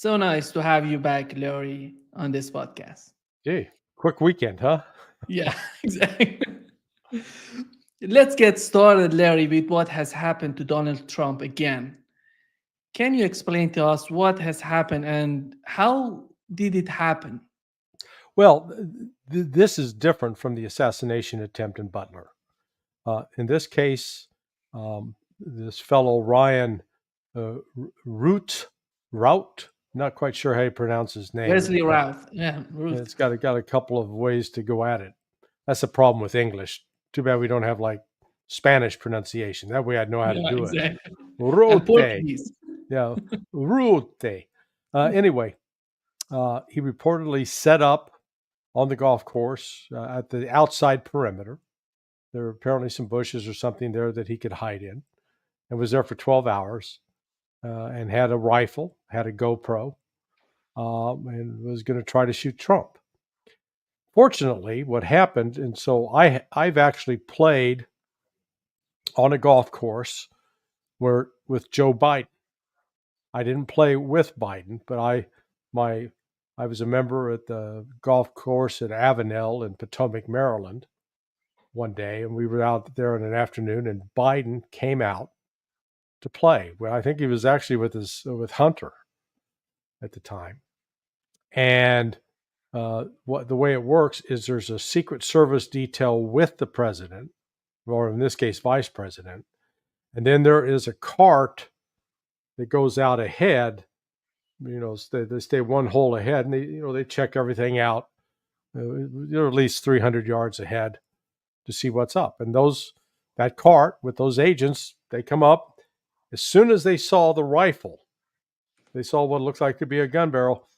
So nice to have you back, Larry, on this podcast. Gee, quick weekend, huh? Yeah, exactly. Let's get started, Larry, with what has happened to Donald Trump again. Can you explain to us what has happened and how did it happen? Well, this is different from the assassination attempt in Butler. In this case, this fellow Ryan Root, not quite sure how you pronounce his name. Wesley Routh. Yeah, Ruth. It's got a couple of ways to go at it. That's the problem with English. Too bad we don't have like Spanish pronunciation. That way I'd know how to Yeah, do it. exactly. And Rote, Portuguese. yeah, Rote. Anyway, he reportedly set up on the golf course at the outside perimeter. There were apparently some bushes or something there that he could hide in, and was there for 12 hours and had a rifle, had a GoPro, and was going to try to shoot Trump. Fortunately, what happened, and so I've actually played on a golf course where with Joe Biden. I didn't play with Biden, but I was a member at the golf course at Avenel in Potomac, Maryland, one day, and we were out there in an afternoon, and Biden came out to play. Well, I think he was actually with Hunter at the time, and what the way it works is there's a Secret Service detail with the president, or in this case, vice president, and then there is a cart that goes out ahead. They stay one hole ahead, and they check everything out. They're at least 300 yards ahead to see what's up. And that cart with those agents, they come up as soon as they saw the rifle. They saw what looked like to be a gun barrel.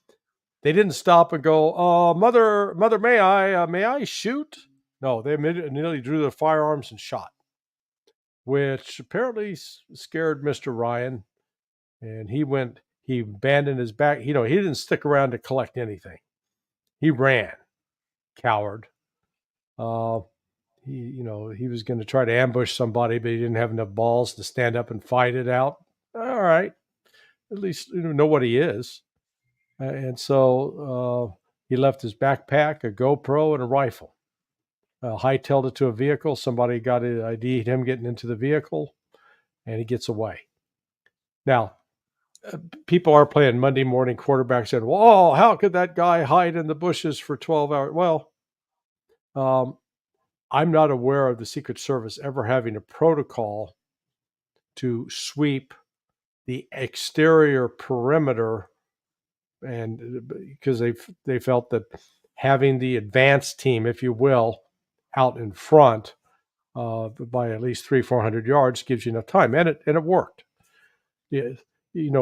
They didn't stop and go, mother, may I shoot? No, they immediately drew their firearms and shot, which apparently scared Mr. Ryan. And he abandoned his back. He didn't stick around to collect anything. He ran, coward. He was going to try to ambush somebody, but he didn't have enough balls to stand up and fight it out. All right, at least know what he is. And so he left his backpack, a GoPro, and a rifle. Hightailed it to a vehicle. Somebody got it, ID'd him getting into the vehicle, and he gets away. Now, people are playing Monday morning quarterback, said, well, how could that guy hide in the bushes for 12 hours? Well, I'm not aware of the Secret Service ever having a protocol to sweep the exterior perimeter, and because they felt that having the advance team, if you will, out in front by at least 300-400 yards gives you enough time, and it worked.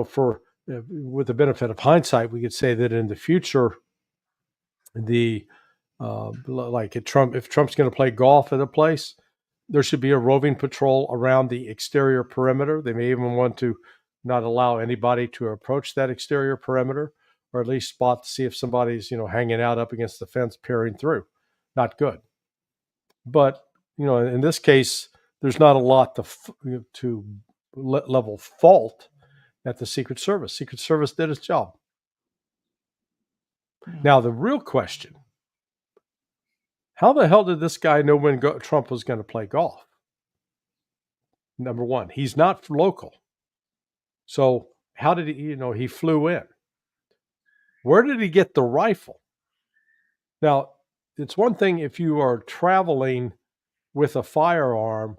For with the benefit of hindsight, we could say that in the future, the like if Trump's going to play golf at a place, there should be a roving patrol around the exterior perimeter. They may even want to not allow anybody to approach that exterior perimeter, or at least spot to see if somebody's hanging out up against the fence peering through. Not good. But in this case, there's not a lot to level fault at the Secret Service. Secret Service did its job. Now, the real question, how the hell did this guy know when Trump was going to play golf? Number one, he's not local. So how did he flew in? Where did he get the rifle? Now, it's one thing if you are traveling with a firearm,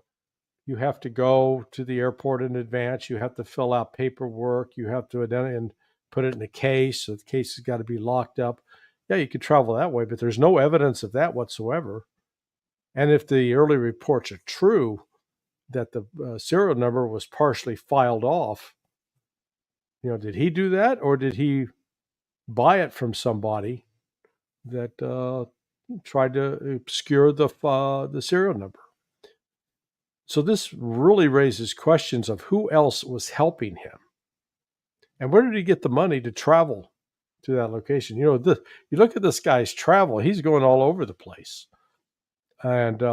you have to go to the airport in advance. You have to fill out paperwork. You have to identify and put it in a case. So the case has got to be locked up. Yeah, you could travel that way, but there's no evidence of that whatsoever. And if the early reports are true that the serial number was partially filed off, did he do that, or did he buy it from somebody that tried to obscure the serial number? So this really raises questions of who else was helping him, and where did he get the money to travel to that location? You look at this guy's travel; he's going all over the place, and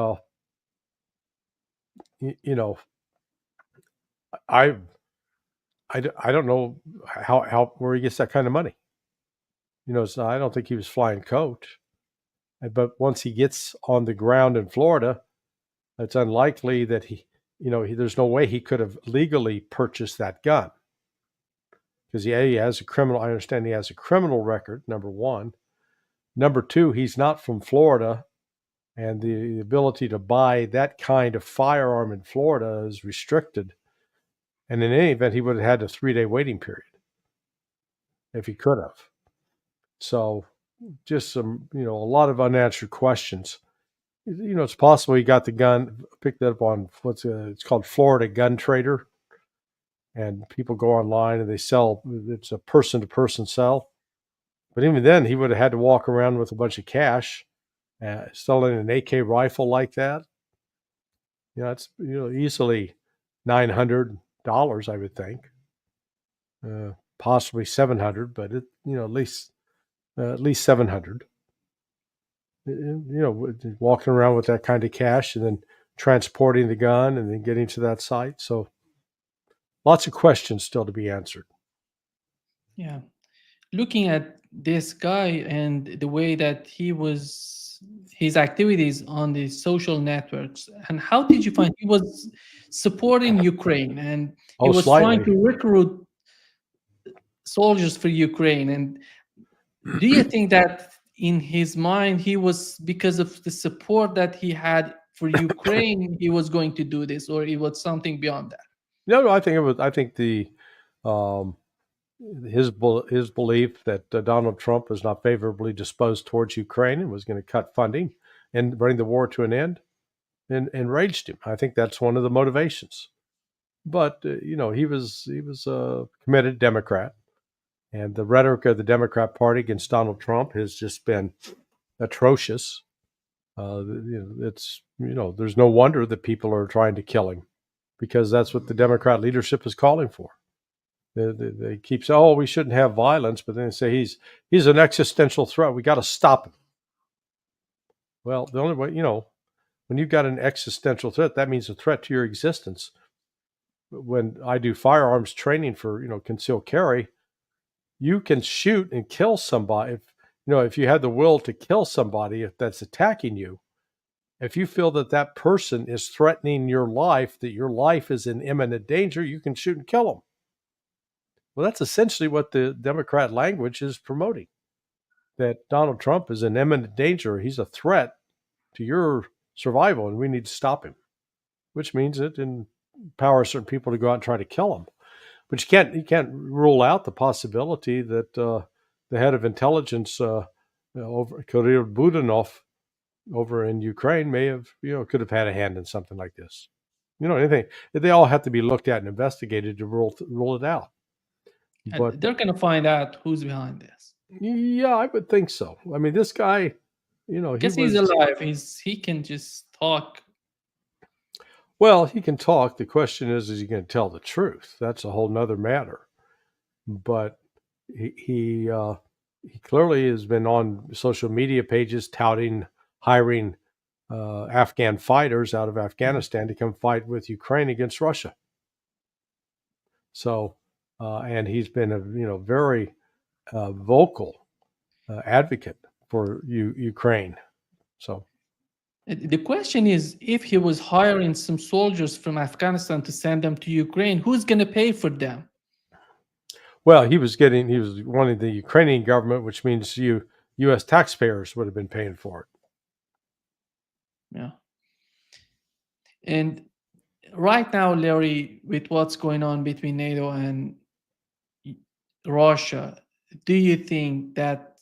I I don't know how where he gets that kind of money. So I don't think he was flying coach. But once he gets on the ground in Florida, it's unlikely that there's no way he could have legally purchased that gun because he has a criminal. I understand he has a criminal record. Number one. Number two, he's not from Florida, and the ability to buy that kind of firearm in Florida is restricted. And in any event, he would have had a 3-day waiting period if he could have. So just a lot of unanswered questions. It's possible he got the gun, picked it up on it's called Florida Gun Trader, and people go online and they sell. It's a person-to-person sell, but even then, he would have had to walk around with a bunch of cash, selling an AK rifle like that. It's easily $900, I would think, possibly 700, but at least 700. Walking around with that kind of cash and then transporting the gun and then getting to that site. So lots of questions still to be answered. Yeah. Looking at this guy and the way that his activities on the social networks, and how did you find he was supporting Ukraine and he Oh, was trying slightly. to recruit soldiers for Ukraine? And do you think that in his mind he was, because of the support that he had for Ukraine, he was going to do this, or it was something beyond that? No, I think it was. I think um, his belief that Donald Trump was not favorably disposed towards Ukraine and was going to cut funding and bring the war to an end, and enraged him. I think that's one of the motivations. But he was a committed Democrat, and the rhetoric of the Democrat Party against Donald Trump has just been atrocious. There's no wonder that people are trying to kill him because that's what the Democrat leadership is calling for. They keep saying, "Oh, we shouldn't have violence," but then they say he's an existential threat. We got to stop him. Well, the only way, when you've got an existential threat, that means a threat to your existence. When I do firearms training for concealed carry, you can shoot and kill somebody if you have the will to kill somebody if that's attacking you. If you feel that person is threatening your life, that your life is in imminent danger, you can shoot and kill them. Well, that's essentially what the Democrat language is promoting, that Donald Trump is in imminent danger. He's a threat to your survival, and we need to stop him, which means it empowers certain people to go out and try to kill him. But you can't rule out the possibility that the head of intelligence over Kirill Budanov over in Ukraine may have could have had a hand in something like this. Anything. They all have to be looked at and investigated to rule it out. And But they're going to find out who's behind this. yeah, I would think so. I mean, this guy, he Because he's was. alive, he can just talk. Well, he can talk. The question is he going to tell the truth? That's a whole nother matter. But he clearly has been on social media pages touting hiring Afghan fighters out of Afghanistan to come fight with Ukraine against Russia. So, and he's been a very vocal advocate for Ukraine. So The question is, if he was hiring some soldiers from Afghanistan to send them to Ukraine, who's going to pay for them? well, he was wanting the Ukrainian government, which means U.S. taxpayers would have been paying for it. Yeah. And right now, Larry, with what's going on between NATO and Russia, do you think that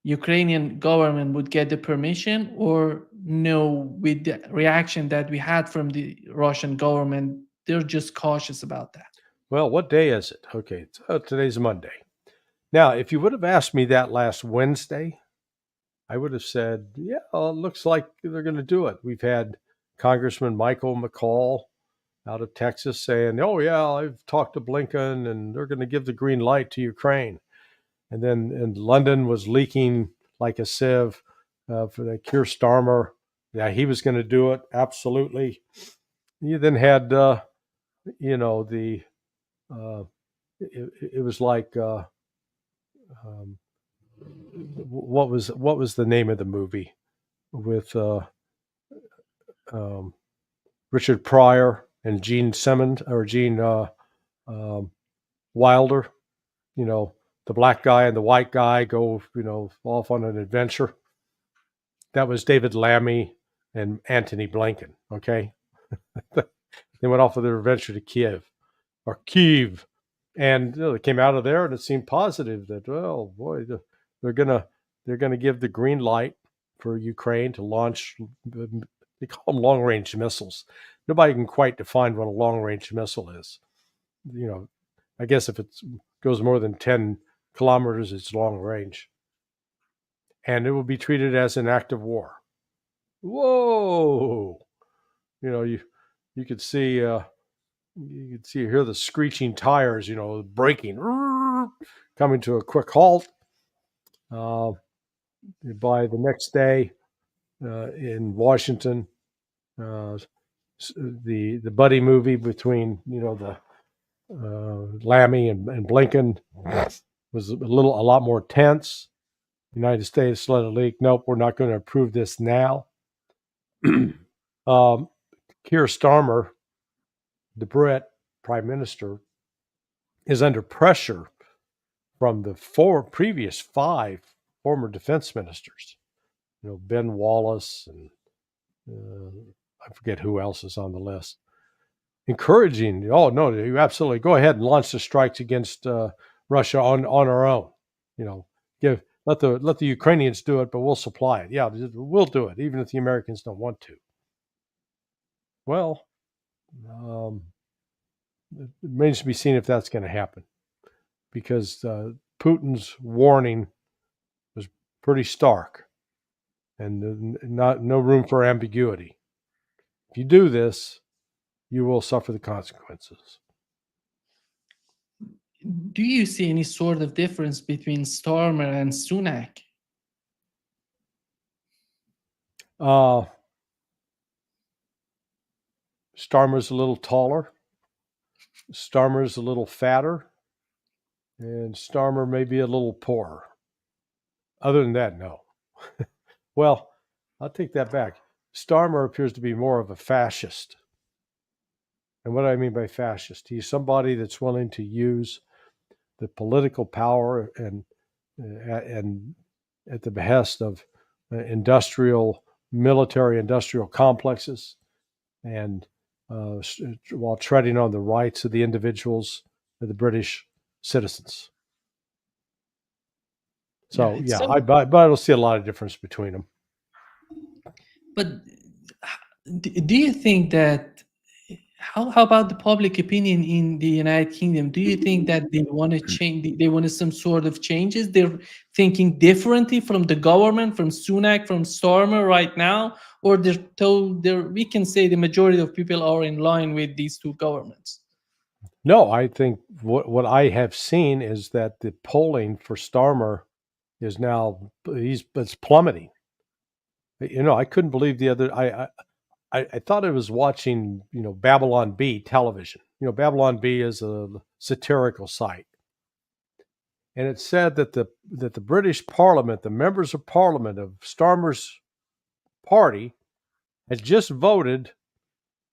Ukrainian government would get the permission, or no, with the reaction that we had from the Russian government, they're just cautious about that? Well, what day is it? Okay, today's Monday. Now, if you would have asked me that last Wednesday, I would have said, yeah, it looks like they're going to do it. We've had Congressman Michael McCall out of Texas saying, oh, yeah, I've talked to Blinken and they're going to give the green light to Ukraine. And then in London was leaking like a sieve for the Keir Starmer. Yeah, he was going to do it. Absolutely. You then had, the it was like um, what was the name of the movie with um, Richard Pryor and Gene Simmons or Gene um, Wilder? You know, the black guy and the white guy go, off on an adventure. That was David Lammy and Antony Blinken. Okay, they went off on their adventure to Kiev, and they came out of there, and it seemed positive that, oh boy, they're gonna they're gonna give the green light for Ukraine to launch. They call them long range missiles. Nobody can quite define what a long range missile is. You know, I guess if it goes more than 10 kilometers, it's long range, and it will be treated as an act of war. Whoa! You could see hear the screeching tires, braking, coming to a quick halt. Uh, by the next day in Washington, uh, the buddy movie between the Lammy and Blinken was a lot more tense. The United States let it leak. Nope, we're not going to approve this now. Keir Starmer, the Brit Prime Minister, is under pressure from the previous 5 former defense ministers. Ben Wallace and I forget who else is on the list, encouraging, oh no, you absolutely go ahead and launch the strikes against Russia on our own. Let the Ukrainians do it, but we'll supply it. Yeah, we'll do it, even if the Americans don't want to. Well, it remains to be seen if that's going to happen, because Putin's warning was pretty stark, and no room for ambiguity. If you do this, you will suffer the consequences. Do you see any sort of difference between Starmer and Sunak? Starmer's a little taller. Starmer's a little fatter. And Starmer may be a little poorer. Other than that, no. Well, I'll take that back. Starmer appears to be more of a fascist. And what do I mean by fascist? He's somebody that's willing to use the political power and at the behest of military industrial complexes, and while treading on the rights of the individuals, of the British citizens. So yeah, but I don't see a lot of difference between them. But do you think that, how about the public opinion in the United Kingdom? Do you think that they want to change, they want some sort of changes? They're thinking differently from the government, from Sunak, from Starmer right now? Or we can say the majority of people are in line with these two governments? No, I think what I have seen is that the polling for Starmer is now it's plummeting. I couldn't believe the other. I thought I was watching Babylon Bee television. Babylon Bee is a satirical site, and it said that the British Parliament, the members of Parliament of Starmer's party, had just voted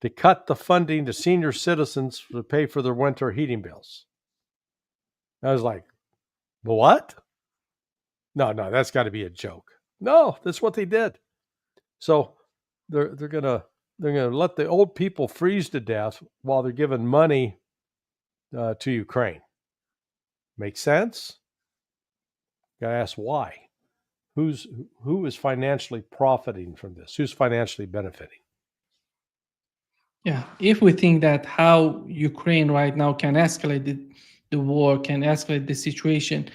to cut the funding to senior citizens to pay for their winter heating bills. I was like, what? No, that's got to be a joke. No, that's what they did. So they're gonna let the old people freeze to death while they're giving money to Ukraine. Makes sense? Got to ask why. Who is financially profiting from this? Who's financially benefiting? Yeah, if we think that how Ukraine right now can escalate the war, can escalate the situation,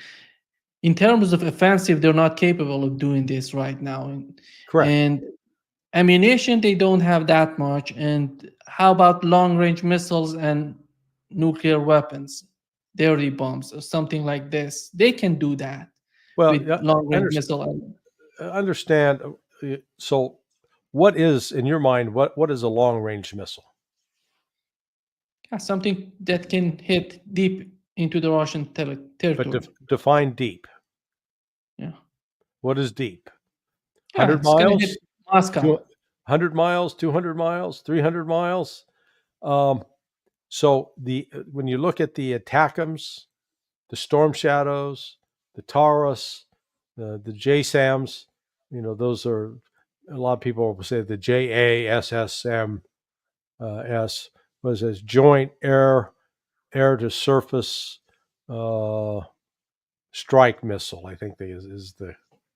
in terms of offensive, they're not capable of doing this right now. Correct. And ammunition, they don't have that much. And how about long-range missiles and nuclear weapons, dirty bombs, or something like this? They can do that with long-range missile. Understand. So, what is in your mind? What is a long-range missile? Yeah, something that can hit deep into the Russian But territory. define deep. Yeah. What is deep? Yeah, 100 it's gonna hit miles? Moscow. 100 miles? 200 miles? 300 miles? So when you look at the ATACMS, the Storm Shadows, the Taurus, the JSAMs, those are, a lot of people will say the JASSM was as Joint Air to Surface Strike Missile, I think is the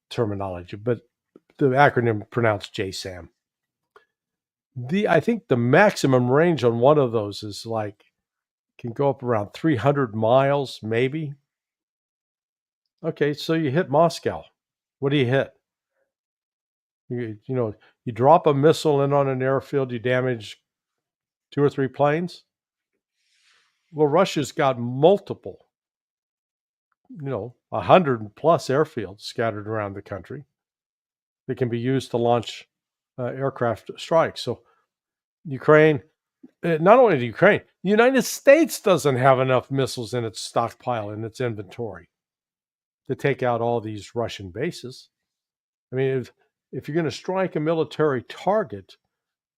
terminology, but the acronym pronounced JSAM. I think the maximum range on one of those is can go up around 300 miles, maybe. Okay, so you hit Moscow. What do you hit? You drop a missile in on an airfield, you damage 2 or 3 planes. Well, Russia's got multiple, 100 plus airfields scattered around the country that can be used to launch aircraft strikes. So Ukraine, not only Ukraine, the United States doesn't have enough missiles in its stockpile, in its inventory, to take out all these Russian bases. I mean, if you're going to strike a military target,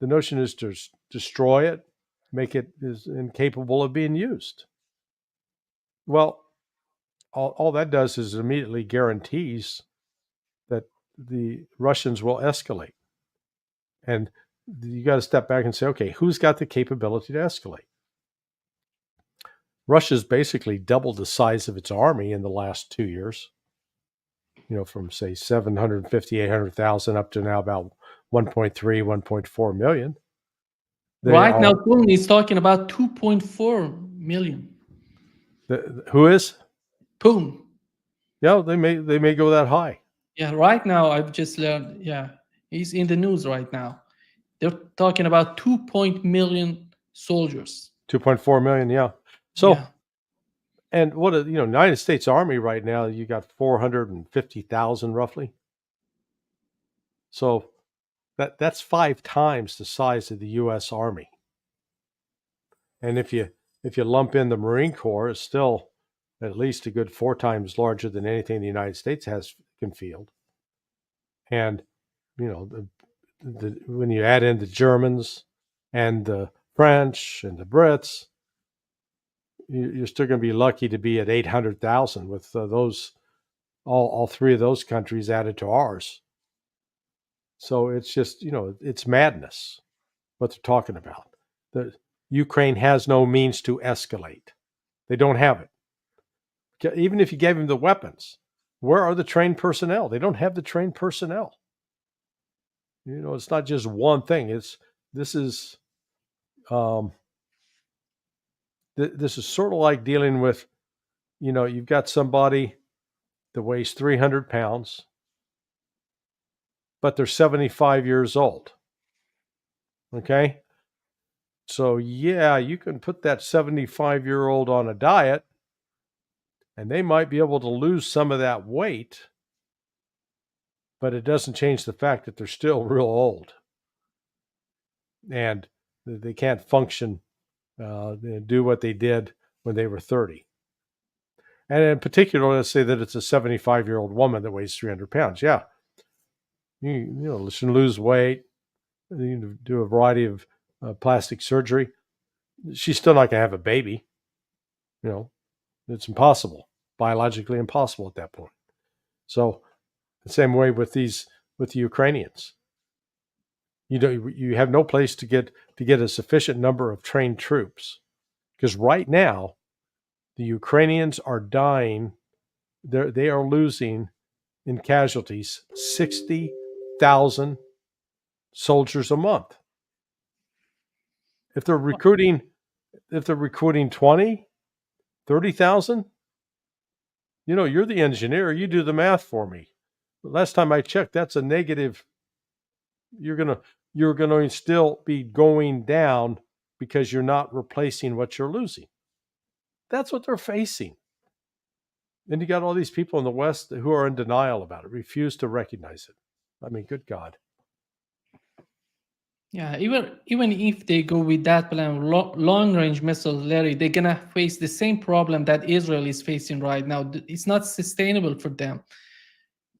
the notion is to destroy it, make it is incapable of being used. Well, all that does is immediately guarantees that the Russians will escalate. And you got to step back and say, okay, who's got the capability to escalate? Russia's basically doubled the size of its army in the last 2 years. From say 750, 800,000 up to now about 1.3, 1.4 million. Right now, Putin is talking about 2.4 million. Who is? Putin. Yeah, they may go that high. Yeah, right now I've just learned. Yeah, he's in the news right now. They're talking about 2 million soldiers. 2.4 million, yeah. So, yeah. And what United States Army right now, you got 450,000 roughly. So that's 5 times the size of the U.S. Army. And if you lump in the Marine Corps, it's still at least a good 4 times larger than anything the United States can field. And when you add in the Germans and the French and the Brits, you're still going to be lucky to be at 800,000 with those all 3 of those countries added to ours. So it's just it's madness what they're talking about. The Ukraine has no means to escalate. They don't have it. Even if you gave them the weapons, where are the trained personnel? They don't have the trained personnel. It's not just one thing. This is sort of like dealing with, you've got somebody that weighs 300 pounds, but they're 75 years old. Okay? So, yeah, you can put that 75-year-old on a diet, and they might be able to lose some of that weight, but it doesn't change the fact that they're still real old. And they can't function, do what they did when they were 30. And in particular, let's say that it's a 75-year-old woman that weighs 300 pounds. Yeah. You should lose weight, do a variety of plastic surgery. She's still not going to have a baby. It's impossible, biologically impossible at that point. So the same way with the Ukrainians. You have no place to get a sufficient number of trained troops, because right now the Ukrainians are dying. They are losing in casualties 60,000 soldiers a month. If they're recruiting 20, 30,000, you're the engineer, you do the math for me. Last time I checked, that's a negative. You're going to still be going down because you're not replacing what you're losing. That's what they're facing. And you got all these people in the West who are in denial about it, refuse to recognize it. I mean, good God. Yeah, even if they go with that plan, long range missiles, Larry, they're gonna face the same problem that Israel is facing right now. It's not sustainable for them,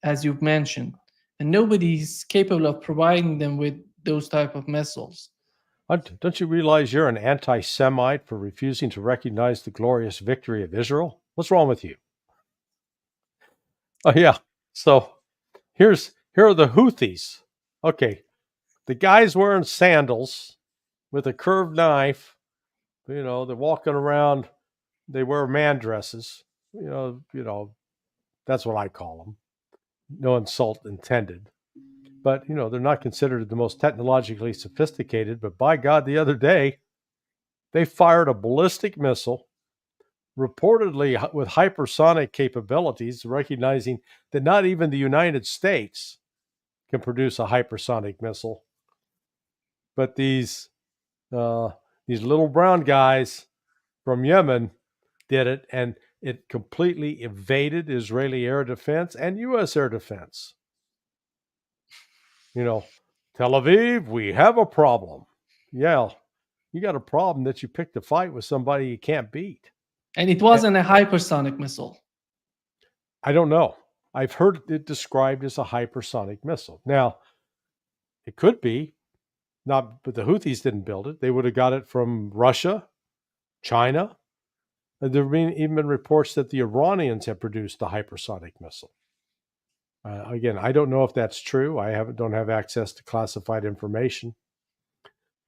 as you've mentioned, and nobody is capable of providing them with those type of missiles. Don't you realize you're an anti Semite for refusing to recognize the glorious victory of Israel? What's wrong with you? Oh, yeah. So here are the Houthis. Okay. The guy's wearing sandals with a curved knife. They're walking around. They wear man dresses. That's what I call them. No insult intended. But they're not considered the most technologically sophisticated. But by God, the other day they fired a ballistic missile, reportedly with hypersonic capabilities, recognizing that not even the United States can produce a hypersonic missile. But these little brown guys from Yemen did it, and it completely evaded Israeli air defense and U.S. air defense. Tel Aviv, we have a problem. Yeah, you got a problem that you picked a fight with somebody you can't beat. And it wasn't a hypersonic missile. I don't know. I've heard it described as a hypersonic missile. Now, it could be, not, but the Houthis didn't build it. They would have got it from Russia, China. There have even been reports that the Iranians have produced a hypersonic missile. Again, I don't know if that's true. Don't have access to classified information.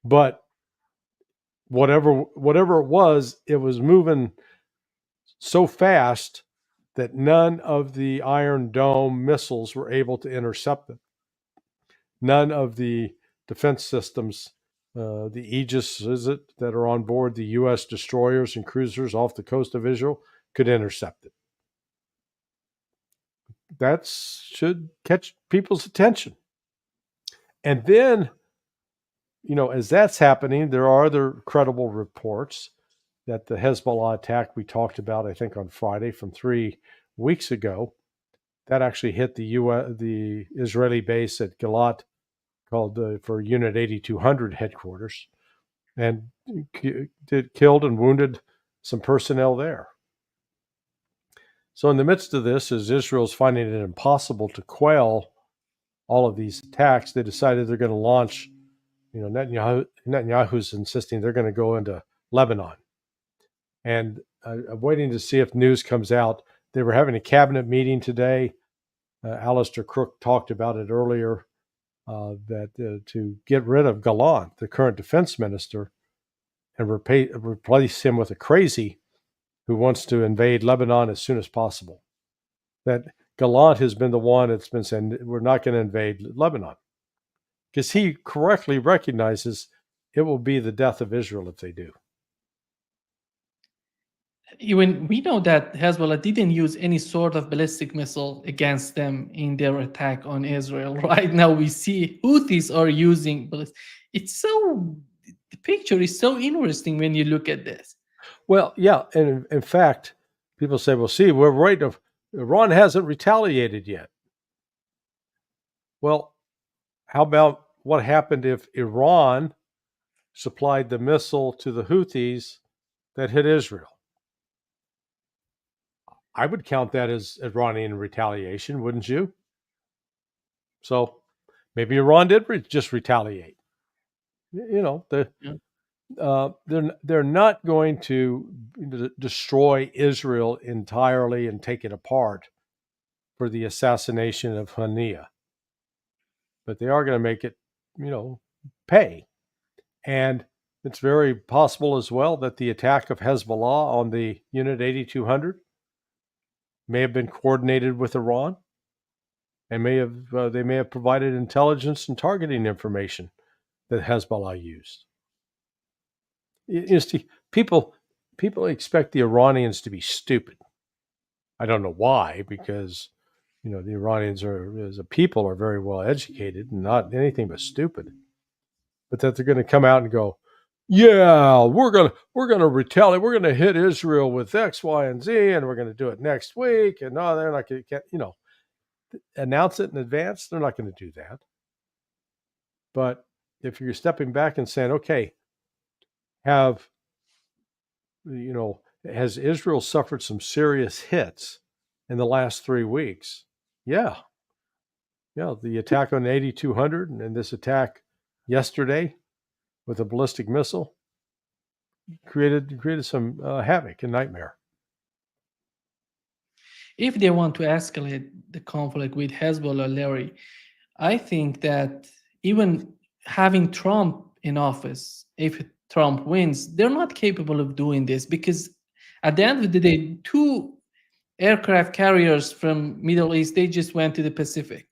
But whatever it was moving so fast that none of the Iron Dome missiles were able to intercept it. None of the defense systems, the Aegis, that are on board the U.S. destroyers and cruisers off the coast of Israel, could intercept it. That should catch people's attention. And then, as that's happening, there are other credible reports that the Hezbollah attack we talked about, I think on Friday from 3 weeks ago, that actually hit the Israeli base at Galat, called for Unit 8200 headquarters, and killed and wounded some personnel there. So in the midst of this, as Israel's finding it impossible to quell all of these attacks, they decided they're going to launch. Netanyahu's insisting they're going to go into Lebanon. And I'm waiting to see if news comes out. They were having a cabinet meeting today. Alistair Crook talked about it earlier, that to get rid of Gallant, the current defense minister, and replace him with a crazy who wants to invade Lebanon as soon as possible. That Gallant has been the one that's been saying, we're not going to invade Lebanon, because he correctly recognizes it will be the death of Israel if they do. Even we know that Hezbollah didn't use any sort of ballistic missile against them in their attack on Israel. Right now, we see Houthis are using ballistic. The picture is so interesting when you look at this. Well, yeah, and in fact, people say, "Well, see, we're right. Iran hasn't retaliated yet." Well, how about what happened if Iran supplied the missile to the Houthis that hit Israel? I would count that as Iranian retaliation, wouldn't you? So maybe Iran did just retaliate. They're not going to destroy Israel entirely and take it apart for the assassination of Hania, but they are going to make it, pay. And it's very possible as well that the attack of Hezbollah on the Unit 8200 may have been coordinated with Iran, and they may have provided intelligence and targeting information that Hezbollah used. See, people expect the Iranians to be stupid. I don't know why, because the Iranians as a people are very well educated and not anything but stupid. But that they're going to come out and go, yeah, we're gonna retaliate. We're gonna hit Israel with X, Y, and Z, and we're gonna do it next week. And no, they're not going to, announce it in advance. They're not going to do that. But if you're stepping back and saying, okay, have you know, has Israel suffered some serious hits in the last 3 weeks? Yeah, yeah. The attack on 8200 and this attack yesterday with a ballistic missile created some havoc and nightmare. If they want to escalate the conflict with Hezbollah, Larry, I think that even having Trump in office, if Trump wins, they're not capable of doing this because at the end of the day, two aircraft carriers from Middle East, they just went to the Pacific.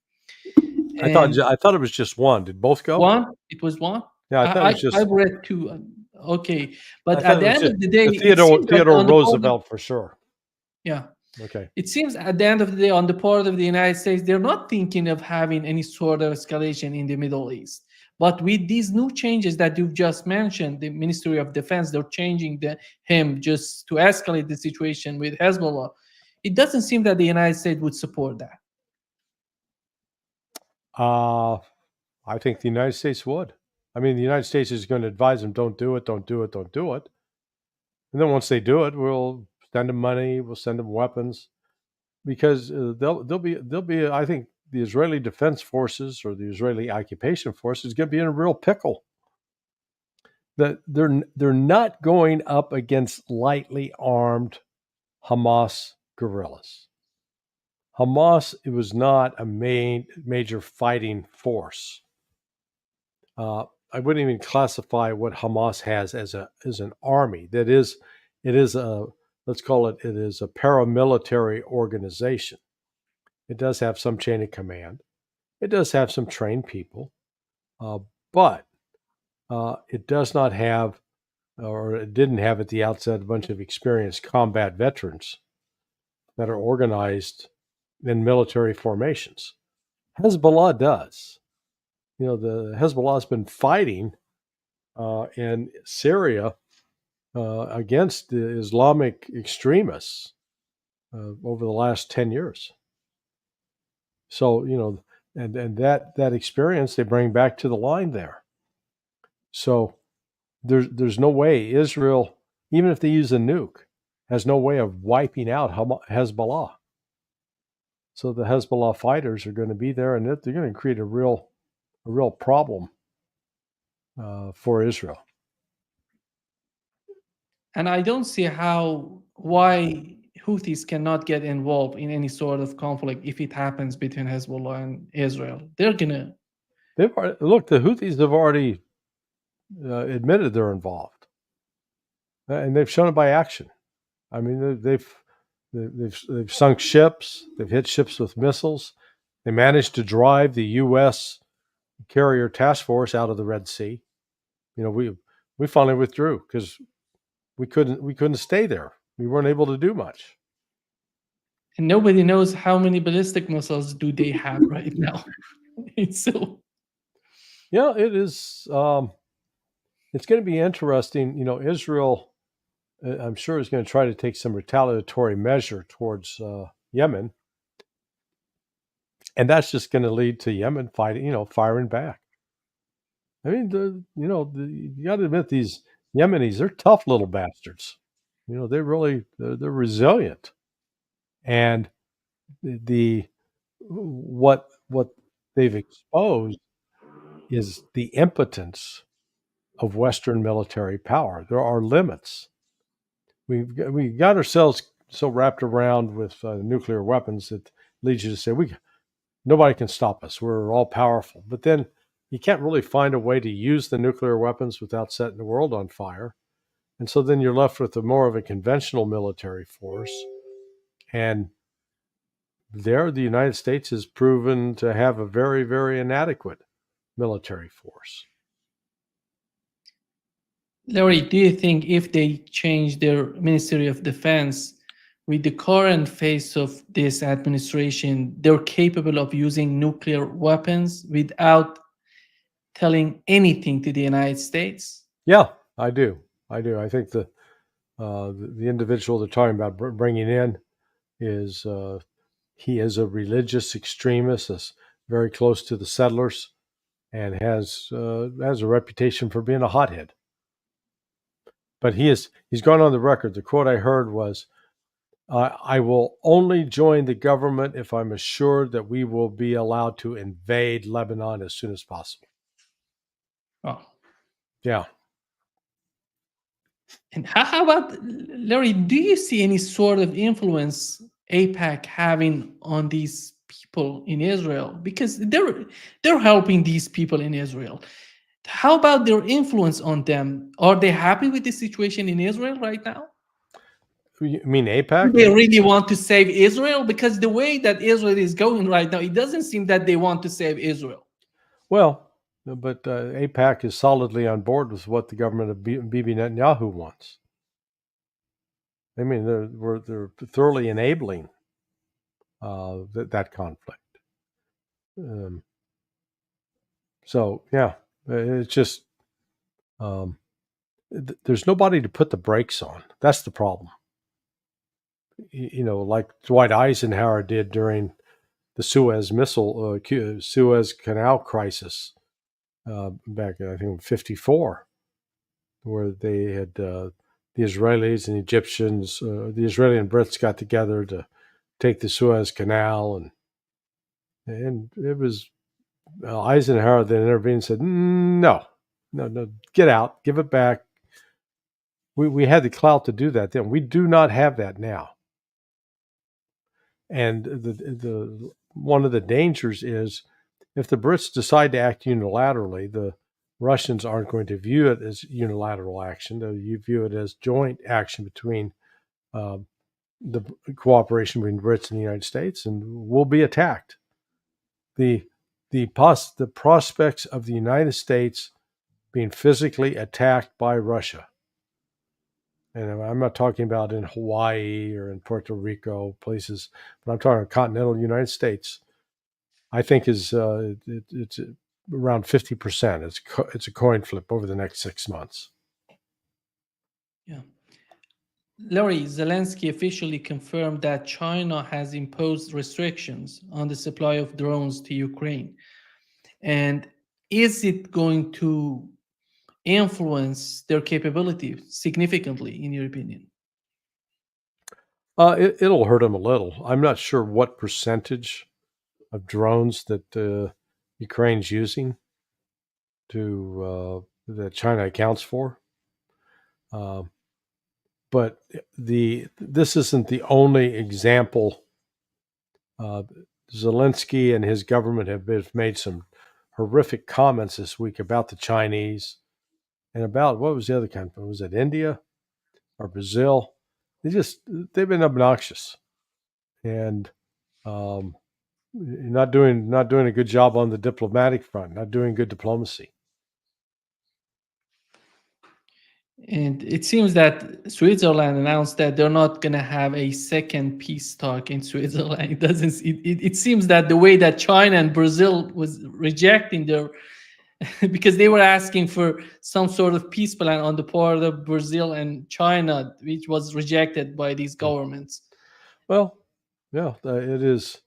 And I thought it was just one. Did both go? one, it was one. Yeah, I thought it was I've just. read two. Okay, I but thought at it the was end just of the day, the it seems that Theodore on the part of, Roosevelt for sure. yeah, Okay. it seems at the end of the day, on the part of the United States, they're not thinking of having any sort of escalation in the Middle East. But with these new changes that you've just mentioned, the Ministry of Defense, they're changing him just to escalate the situation with Hezbollah. It doesn't seem that the United States would support that. I think the United States would. I mean, the United States is going to advise them, don't do it, don't do it, don't do it. And then once they do it, we'll send them money, we'll send them weapons, because they'll be. I think the Israeli Defense Forces or the Israeli Occupation Force is going to be in a real pickle. That they're not going up against lightly armed Hamas guerrillas. Hamas, it was not a major fighting force. I wouldn't even classify what Hamas has as an army. It is a, let's call it, it is a paramilitary organization. It does have some chain of command. It does have some trained people, but it does not have, or it didn't have at the outset, a bunch of experienced combat veterans that are organized in military formations. Hezbollah does. You know, the Hezbollah has been fighting in Syria against the Islamic extremists over the last 10 years. So, you know, and that experience they bring back to the line there. So there's no way Israel, even if they use a nuke, has no way of wiping out Hezbollah. So the Hezbollah fighters are going to be there, and they're going to create a real problem for Israel. And I don't see why Houthis cannot get involved in any sort of conflict if it happens between Hezbollah and Israel. They're gonna. The Houthis have already admitted they're involved, and they've shown it by action. I mean, they've sunk ships, they've hit ships with missiles, they managed to drive the U.S. carrier task force out of the Red Sea. You know, we finally withdrew because we couldn't stay there. We weren't able to do much. And nobody knows how many ballistic missiles do they have right now. So yeah, it is. It's going to be interesting. You know, Israel, I'm sure, is going to try to take some retaliatory measure towards Yemen, and that's just going to lead to Yemen firing back. I mean, you got to admit, these Yemenis, they're tough little bastards. You know, they're resilient, and what they've exposed is the impotence of Western military power. There are limits. We got ourselves so wrapped around with nuclear weapons that leads you to say nobody can stop us. We're all powerful. But then you can't really find a way to use the nuclear weapons without setting the world on fire. And so then you're left with more of a conventional military force. And there, the United States has proven to have a very, very inadequate military force. Larry, do you think if they change their Ministry of Defense with the current phase of this administration, they're capable of using nuclear weapons without telling anything to the United States? Yeah, I do. I think the individual they're talking about bringing in is he is a religious extremist, is very close to the settlers, and has a reputation for being a hothead. But he's gone on the record. The quote I heard was, I will only join the government if I'm assured that we will be allowed to invade Lebanon as soon as possible. Oh. Yeah. And how about, Larry, do you see any sort of influence APAC having on these people in Israel? Because they're helping these people in Israel. How about their influence on them? Are they happy with the situation in Israel right now? You mean Do APAC? they really want to save Israel? Because the way that Israel is going right now, it doesn't seem that they want to save Israel. Well, but APAC is solidly on board with what the government of Bibi Netanyahu wants. I mean, they're thoroughly enabling that conflict. So yeah, it's just there's nobody to put the brakes on. That's the problem. You know, like Dwight Eisenhower did during the Suez Canal crisis back in, I think, '54, where they had the Israelis and Egyptians, the Israeli and Brits got together to take the Suez Canal, and it was Eisenhower that intervened and said, no, get out, give it back. We had the clout to do that then. We do not have that now. And the one of the dangers is if the Brits decide to act unilaterally, the Russians aren't going to view it as unilateral action. They'll view it as joint action between the cooperation between Brits and the United States, and we'll be attacked. The prospects of the United States being physically attacked by Russia, and I'm not talking about in Hawaii or in Puerto Rico places, but I'm talking continental United States, I think is it's around 50%. It's a coin flip over the next 6 months. Yeah. Larry, Zelensky officially confirmed that China has imposed restrictions on the supply of drones to Ukraine. And is it going to influence their capability significantly, in your opinion? It'll hurt them a little. I'm not sure what percentage of drones that Ukraine's using that China accounts for. But this isn't the only example. Zelensky and his government have made some horrific comments this week about the Chinese and about, what was the other country? Was it India or Brazil? They've been obnoxious and not doing a good job on the diplomatic front, not doing good diplomacy. And it seems that Switzerland announced that they're not going to have a second peace talk in Switzerland. It seems that the way that China and Brazil was rejecting their because they were asking for some sort of peace plan on the part of Brazil and China, which was rejected by these governments. Well, yeah, it is.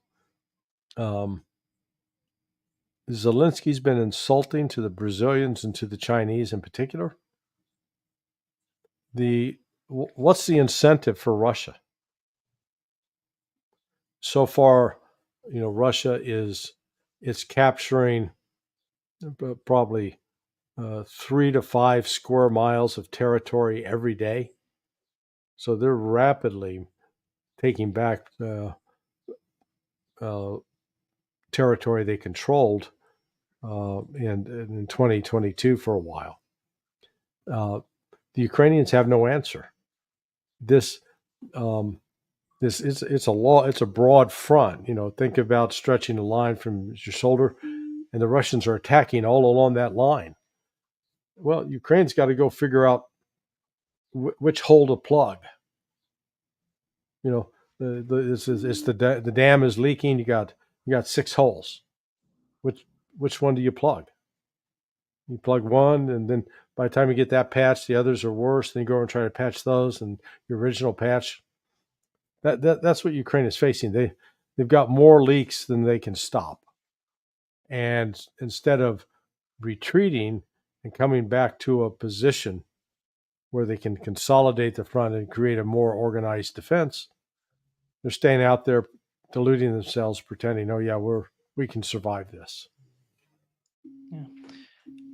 Zelensky's been insulting to the Brazilians and to the Chinese in particular. What's the incentive for Russia? So far, Russia it's capturing probably 3 to 5 square miles of territory every day. So they're rapidly taking back territory they controlled in 2022 for a while. The Ukrainians have no answer. It's a broad front. Think about stretching a line from your shoulder, and the Russians are attacking all along that line. Well, Ukraine's got to go figure out which hole to plug. The dam is leaking. You got 6 holes. Which one do you plug? You plug one, and then by the time you get that patch, the others are worse. Then you go and try to patch those, and your original patch. That's what Ukraine is facing. They've got more leaks than they can stop, and instead of retreating and coming back to a position where they can consolidate the front and create a more organized defense. They're staying out there, deluding themselves, pretending, oh yeah, we can survive this. Yeah.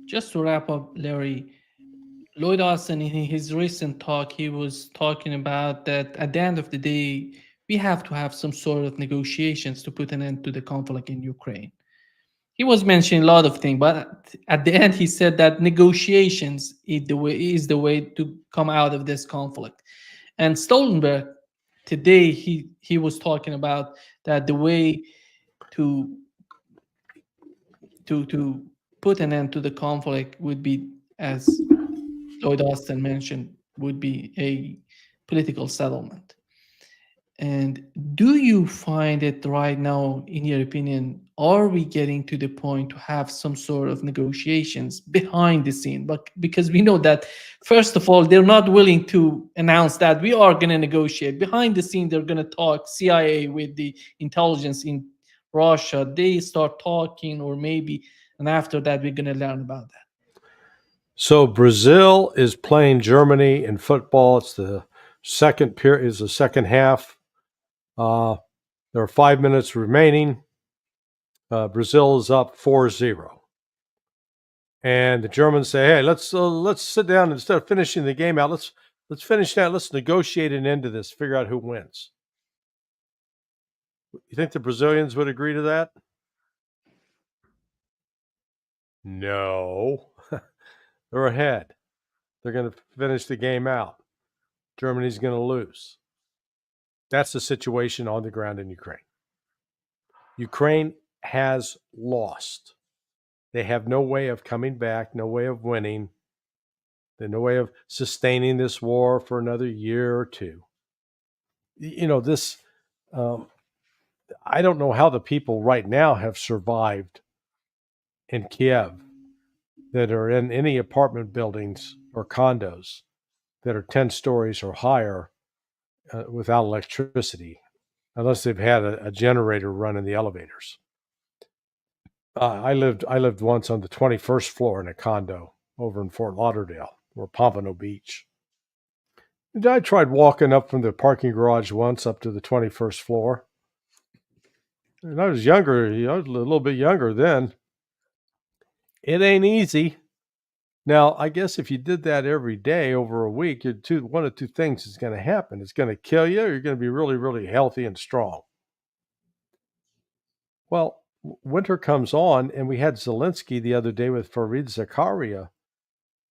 Just to wrap up, Larry, Lloyd Austin, in his recent talk, he was talking about that at the end of the day, we have to have some sort of negotiations to put an end to the conflict in Ukraine. He was mentioning a lot of things, but at the end, he said that negotiations is the way to come out of this conflict. And Stoltenberg, today, he was talking about that the way to to put an end to the conflict would be, as Lloyd Austin mentioned, would be a political settlement. And do you find it right now, in your opinion, are we getting to the point to have some sort of negotiations behind the scene? But because we know that, first of all, they're not willing to announce that we are going to negotiate. Behind the scene, they're going to talk CIA with the intelligence in Russia. They start talking, or maybe, and after that, we're going to learn about that. So Brazil is playing Germany in football. It's the second period, is the second half. There are 5 minutes remaining. Brazil is up 4-0. And the Germans say, "Hey, let's sit down instead of finishing the game out. Let's finish that. Let's negotiate an end to this. Figure out who wins." You think the Brazilians would agree to that? No. They're ahead. They're going to finish the game out. Germany's going to lose. That's the situation on the ground in Ukraine. Ukraine has lost. They have no way of coming back, no way of winning. There's no way of sustaining this war for another year or two. You know, this, I don't know how the people right now have survived in Kiev that are in any apartment buildings or condos that are 10 stories or higher without electricity, unless they've had a generator run in the elevators. I lived once on the 21st floor in a condo over in Fort Lauderdale or Pompano Beach. And I tried walking up from the parking garage once up to the 21st floor. And I was younger, I was a little bit younger then. It ain't easy. Now, I guess if you did that every day over a week, one of two things is going to happen. It's going to kill you, or you're going to be really, really healthy and strong. Well, winter comes on, and we had Zelensky the other day with Fareed Zakaria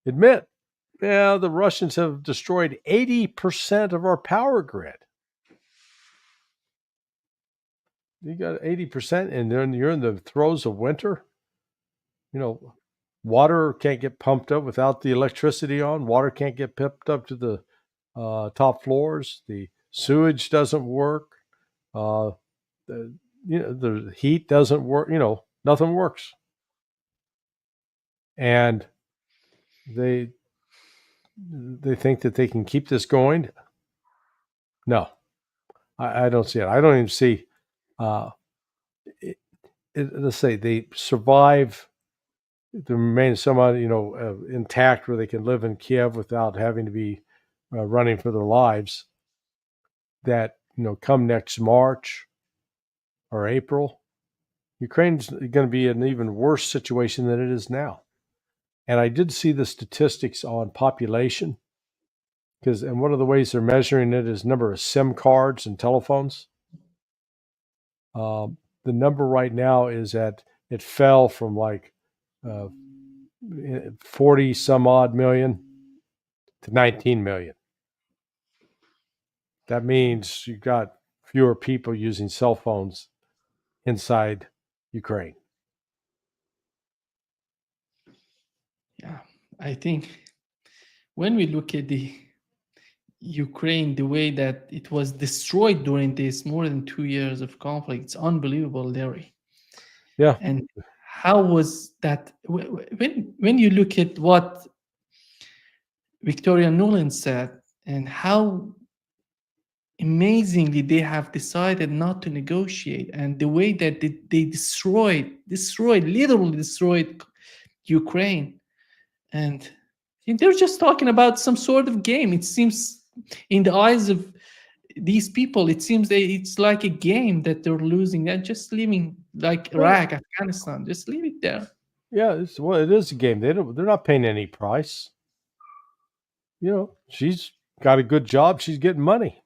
admit, yeah, the Russians have destroyed 80% of our power grid. You got 80%, and then you're in the throes of winter. You know, water can't get pumped up without the electricity on. Water can't get pumped up to the top floors. The sewage doesn't work. The heat doesn't work. Nothing works. And they think that they can keep this going. No, I don't see it. I don't even see. Let's say they survive to remain somewhat, intact, where they can live in Kiev without having to be running for their lives. That come next March or April, Ukraine's going to be in an even worse situation than it is now. And I did see the statistics on population, and one of the ways they're measuring it is number of SIM cards and telephones. The number right now is it fell from like 40 some odd million to 19 million. That means you've got fewer people using cell phones inside Ukraine. Yeah, I think when we look at the Ukraine, the way that it was destroyed during this more than 2 years of conflict, it's unbelievable, Larry. Yeah. And how was that? When you look at what Victoria Nuland said, and how amazingly they have decided not to negotiate, and the way that they literally destroyed Ukraine. And they're just talking about some sort of game. It seems, in the eyes of these people, it seems it's like a game that they're losing. They're just leaving, like Well, Iraq, Afghanistan. Just leave it there. yeah, it is a game. They're not paying any price. She's got a good job. She's getting money.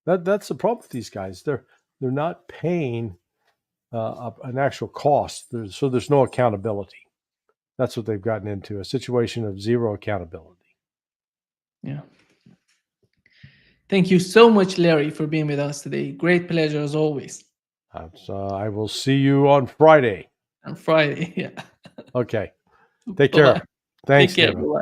That's the problem with these guys. They're not paying an actual cost. So there's no accountability. That's what they've gotten into, a situation of zero accountability. Yeah. Thank you so much, Larry, for being with us today. Great pleasure as always. I will see you on Friday. On Friday. Yeah. Okay. Take Bye-bye. care. Thanks, Take care. David. Bye-bye.